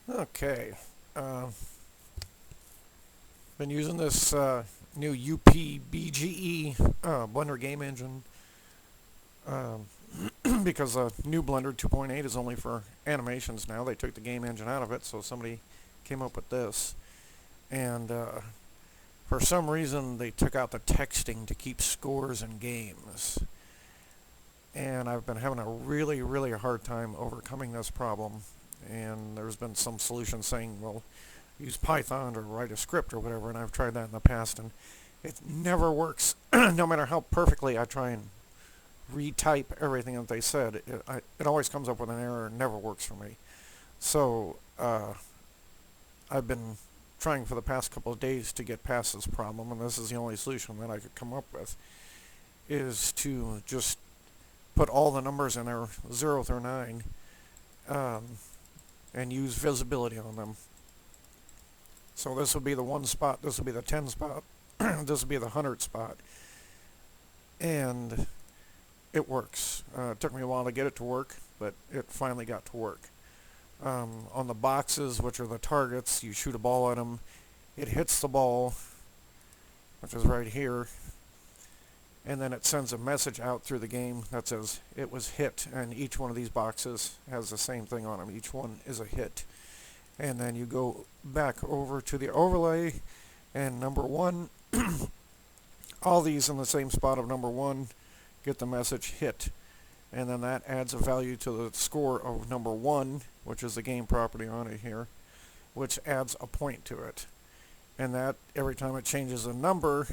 Okay. Uh, Been using this new UPBGE Blender game engine um, because the new Blender 2.8 is only for animations now. They took the game engine out of it, so somebody came up with this. And for some reason, they took out the texting to keep scores in games. And I've been having a really, really hard time overcoming this problem. And there's been some solution saying, well, use Python or write a script or whatever, and I've tried that in the past, and it never works. No matter how perfectly I try and retype everything that they said, it always comes up with an error and never works for me. So I've been trying for the past couple of days to get past this problem, and this is the only solution that I could come up with, is to just put all the numbers in there, 0 through 9, um, and use visibility on them. So this would be the 1 spot, this would be the 10 spot, this would be the 100 spot. And it works. It took me a while to get it to work, but it finally got to work. On the boxes, which are the targets, you shoot a ball at them. It hits the ball, which is right here, and then it sends a message out through the game that says it was hit, and each one of these boxes has the same thing on them. Each one is a hit. And then you go back over to the overlay, and number 1, all these in the same spot of number 1 get the message hit. And then that adds a value to the score of number 1, which is the game property on it here, which adds a point to it. And that, every time it changes a number,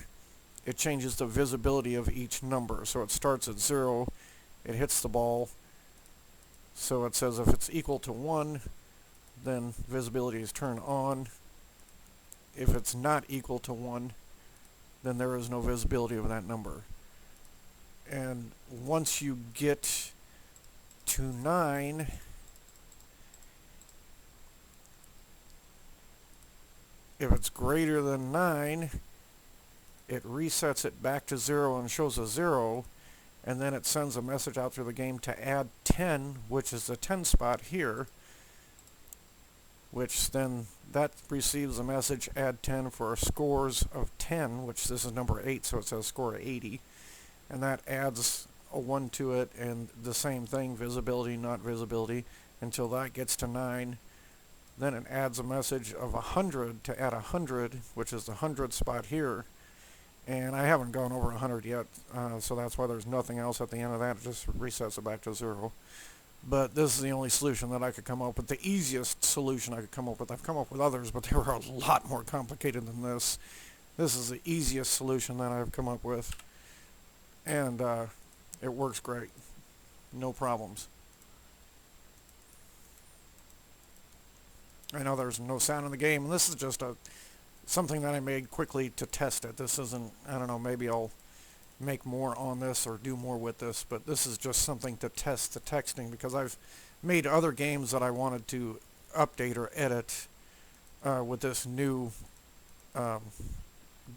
it changes the visibility of each number. So it starts at 0, it hits the ball, so it says if it's equal to 1, then visibility is turned on. If it's not equal to 1, then there is no visibility of that number. And once you get to 9, if it's greater than 9, it resets it back to 0 and shows a 0, and then it sends a message out through the game to add 10, which is the 10 spot here, which then that receives a message, add 10 for scores of 10, which this is number 8, so it says score 80, and that adds a 1 to it, and the same thing, visibility, not visibility, until that gets to 9. Then it adds a message of 100 to add 100, which is the 100 spot here, and I haven't gone over 100 yet, so that's why there's nothing else at the end of that. It just resets it back to 0. But this is the only solution that I could come up with, the easiest solution I could come up with. I've come up with others, but they were a lot more complicated than this. This is the easiest solution that I've come up with, and it works great. No problems. I know there's no sound in the game, and this is just something that I made quickly to test it. This isn't, I don't know, maybe I'll make more on this or do more with this, but this is just something to test the texting, because I've made other games that I wanted to update or edit with this new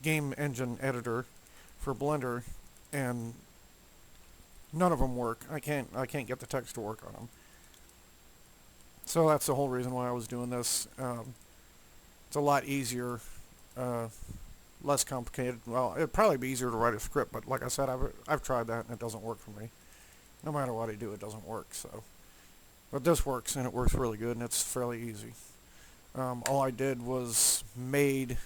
game engine editor for Blender, and none of them work. I can't get the text to work on them. So that's the whole reason why I was doing this. It's a lot easier, less complicated. Well, it'd probably be easier to write a script, but like I said, I've tried that and it doesn't work for me. No matter what I do, it doesn't work. So, but this works, and it works really good, and it's fairly easy. All I did was made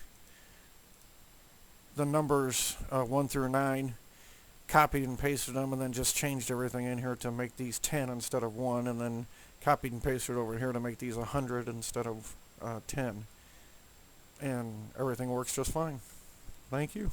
the numbers 1 through 9, copied and pasted them, and then just changed everything in here to make these 10 instead of 1, and then copied and pasted over here to make these 100 instead of 10. And everything works just fine. Thank you.